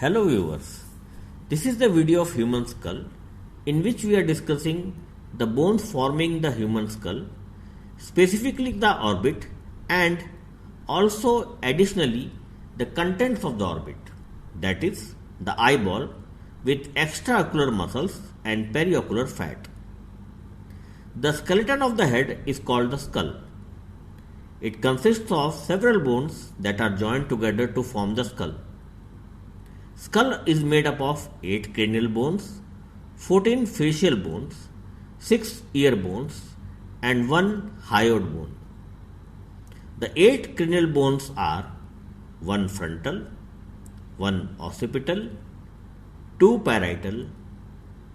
Hello viewers, this is the video of human skull in which we are discussing the bones forming the human skull, specifically the orbit and also additionally the contents of the orbit, that is the eyeball with extraocular muscles and periocular fat. The skeleton of the head is called the skull. It consists of several bones that are joined together to form the skull. Skull is made up of 8 cranial bones, 14 facial bones, 6 ear bones and 1 hyoid bone. The 8 cranial bones are 1 frontal, 1 occipital, 2 parietal,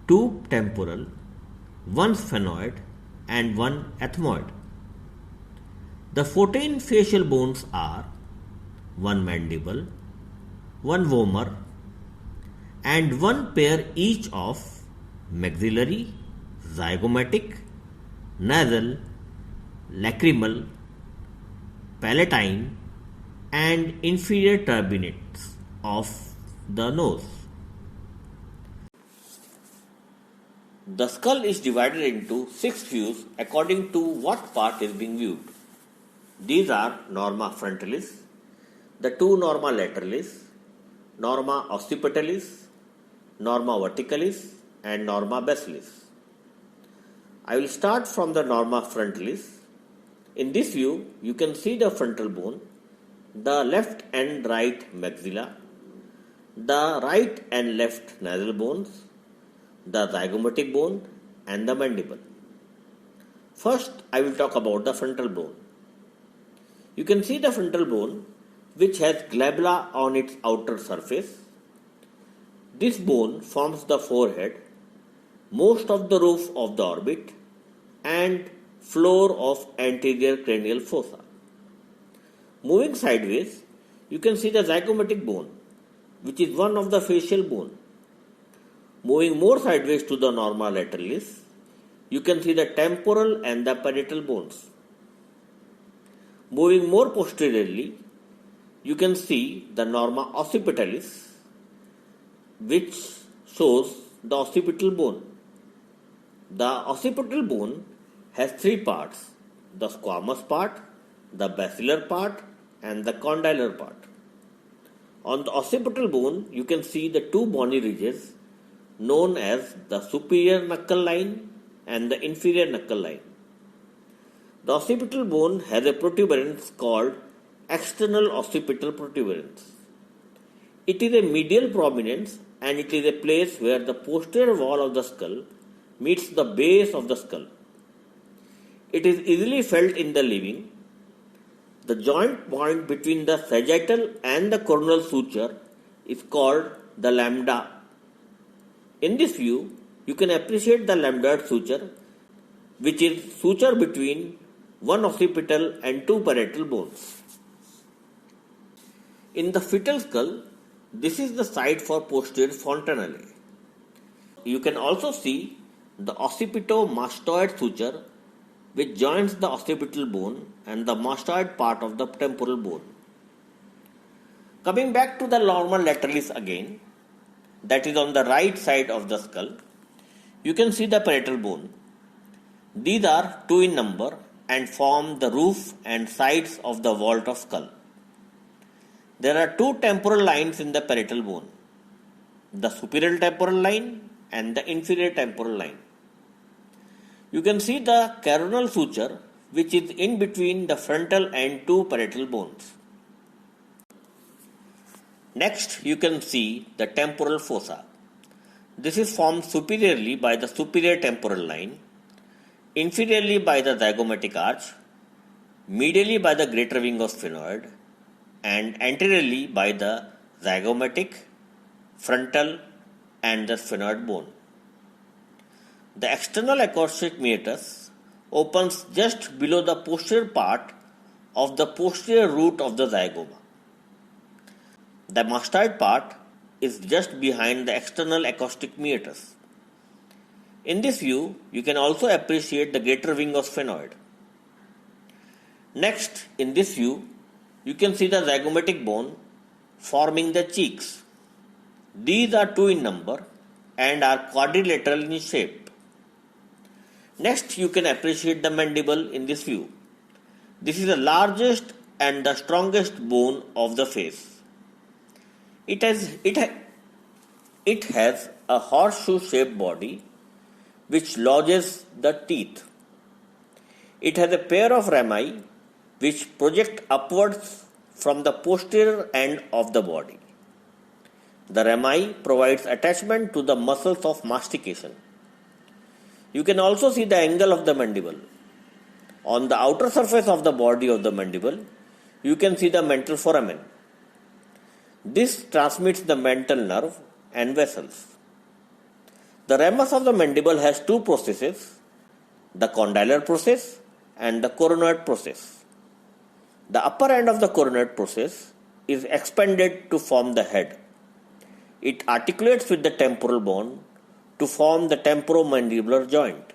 2 temporal, 1 sphenoid and 1 ethmoid. The 14 facial bones are 1 mandible, 1 vomer and 1 pair each of maxillary, zygomatic, nasal, lacrimal, palatine and inferior turbinates of the nose. The skull is divided into 6 views according to what part is being viewed. These are norma frontalis, the 2 norma lateralis, norma occipitalis, norma verticalis and norma basilis. I will start from the norma frontalis. In this view, you can see the frontal bone, the left and right maxilla, the right and left nasal bones, the zygomatic bone and the mandible. First, I will talk about the frontal bone. You can see the frontal bone which has glabella on its outer surface. This bone forms the forehead, most of the roof of the orbit and floor of anterior cranial fossa. Moving sideways, you can see the zygomatic bone, which is one of the facial bone. Moving more sideways to the norma lateralis, you can see the temporal and the parietal bones. Moving more posteriorly, you can see the norma occipitalis, which shows the occipital bone. The occipital bone has 3 parts: the squamous part, the basilar part and the condylar part. On the occipital bone, you can see the 2 bony ridges known as the superior knuckle line and the inferior knuckle line. The occipital bone has a protuberance called external occipital protuberance. It is a medial prominence and it is a place where the posterior wall of the skull meets the base of the skull. It is easily felt in the living. The joint point between the sagittal and the coronal suture is called the lambda. In this view, you can appreciate the lambdoid suture, which is suture between 1 occipital and 2 parietal bones. In the fetal skull, this is the site for posterior fontanelle. You can also see the occipito-mastoid suture, which joins the occipital bone and the mastoid part of the temporal bone. Coming back to the norma lateralis again, that is on the right side of the skull, you can see the parietal bone. These are 2 in number and form the roof and sides of the vault of skull. There are 2 temporal lines in the parietal bone, the superior temporal line and the inferior temporal line. You can see the coronal suture, which is in between the frontal and 2 parietal bones. Next, you can see the temporal fossa. This is formed superiorly by the superior temporal line, inferiorly by the zygomatic arch, medially by the greater wing of sphenoid, and anteriorly by the zygomatic, frontal and the sphenoid bone. The external acoustic meatus opens just below the posterior part of the posterior root of the zygoma. The mastoid part is just behind the external acoustic meatus. In this view, you can also appreciate the greater wing of sphenoid. Next, in this view, you can see the zygomatic bone forming the cheeks. These are 2 in number and are quadrilateral in shape. Next, you can appreciate the mandible in this view. This is the largest and the strongest bone of the face. It has a horseshoe-shaped body which lodges the teeth. It has a pair of rami which project upwards from the posterior end of the body. The rami provides attachment to the muscles of mastication. You can also see the angle of the mandible. On the outer surface of the body of the mandible, you can see the mental foramen. This transmits the mental nerve and vessels. The ramus of the mandible has 2 processes, the condylar process and the coronoid process. The upper end of the coronoid process is expanded to form the head. It articulates with the temporal bone to form the temporomandibular joint.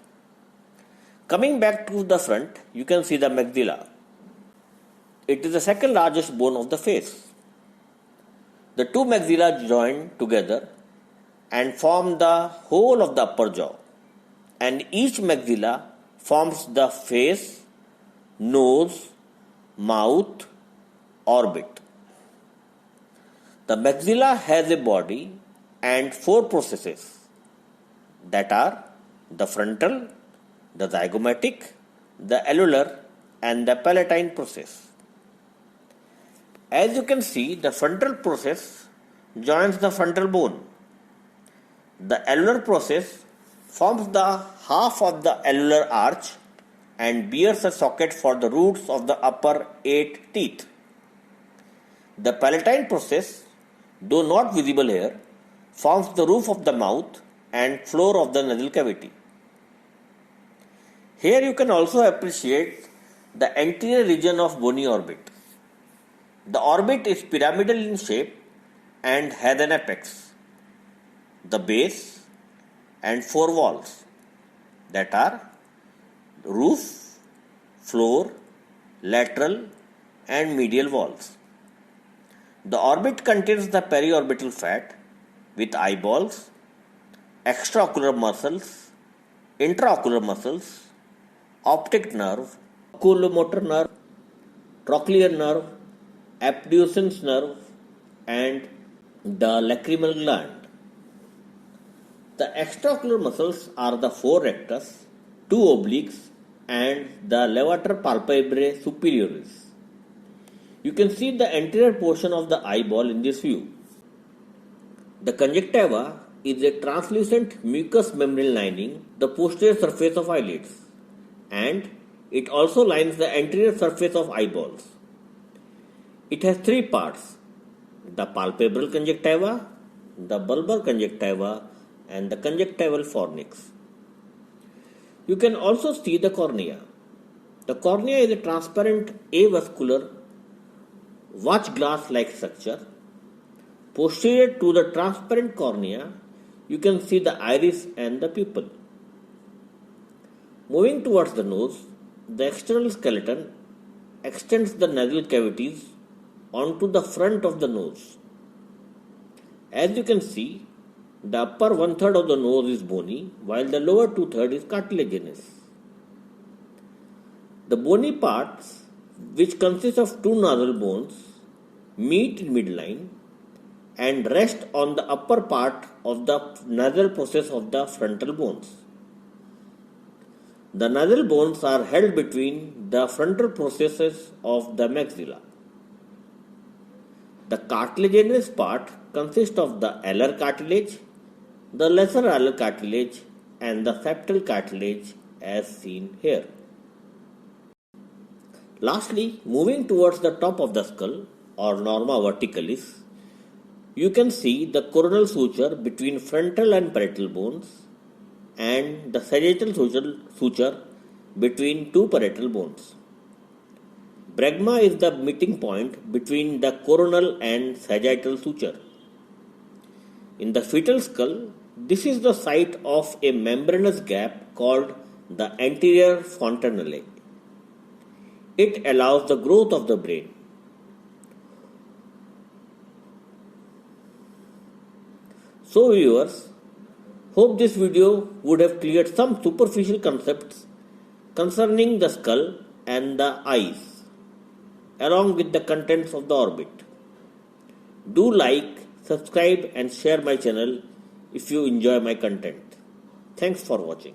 Coming back to the front, you can see the maxilla. It is the second largest bone of the face. The 2 maxilla join together and form the whole of the upper jaw, and each maxilla forms the face, nose, mouth, orbit. The maxilla has a body and 4 processes that are the frontal, the zygomatic, the alveolar and the palatine process. As you can see, the frontal process joins the frontal bone. The alveolar process forms the half of the alveolar arch and bears a socket for the roots of the upper 8 teeth. The palatine process, though not visible here, forms the roof of the mouth and floor of the nasal cavity. Here you can also appreciate the anterior region of bony orbit. The orbit is pyramidal in shape and has an apex, the base and 4 walls that are roof, floor, lateral and medial walls. The orbit contains the periorbital fat with eyeballs, extraocular muscles, intraocular muscles, optic nerve, oculomotor nerve, trochlear nerve, abducens nerve and the lacrimal gland. The extraocular muscles are the 4 rectus, 2 obliques and the levator palpebrae superioris. You can see the anterior portion of the eyeball in this view. The conjunctiva is a translucent mucous membrane lining the posterior surface of eyelids, and it also lines the anterior surface of eyeballs. It has 3 parts: the palpebral conjunctiva, the bulbar conjunctiva and the conjunctival fornix. You can also see the cornea. The cornea is a transparent avascular watch glass like structure. Posterior to the transparent cornea, you can see the iris and the pupil. Moving towards the nose, the external skeleton extends the nasal cavities onto the front of the nose. As you can see, the upper 1/3 of the nose is bony, while the lower 2/3 is cartilaginous. The bony parts, which consist of 2 nasal bones, meet in midline and rest on the upper part of the nasal process of the frontal bones. The nasal bones are held between the frontal processes of the maxilla. The cartilaginous part consists of the alar cartilage, the lesser alar cartilage and the septal cartilage as seen here. Lastly, moving towards the top of the skull or norma verticalis, you can see the coronal suture between frontal and parietal bones and the sagittal suture between 2 parietal bones. Bregma is the meeting point between the coronal and sagittal suture. In the fetal skull, this is the site of a membranous gap called the anterior fontanelle. It allows the growth of the brain. So viewers, hope this video would have cleared some superficial concepts concerning the skull and the eyes, along with the contents of the orbit. Do like, subscribe and share my channel if you enjoy my content. Thanks for watching.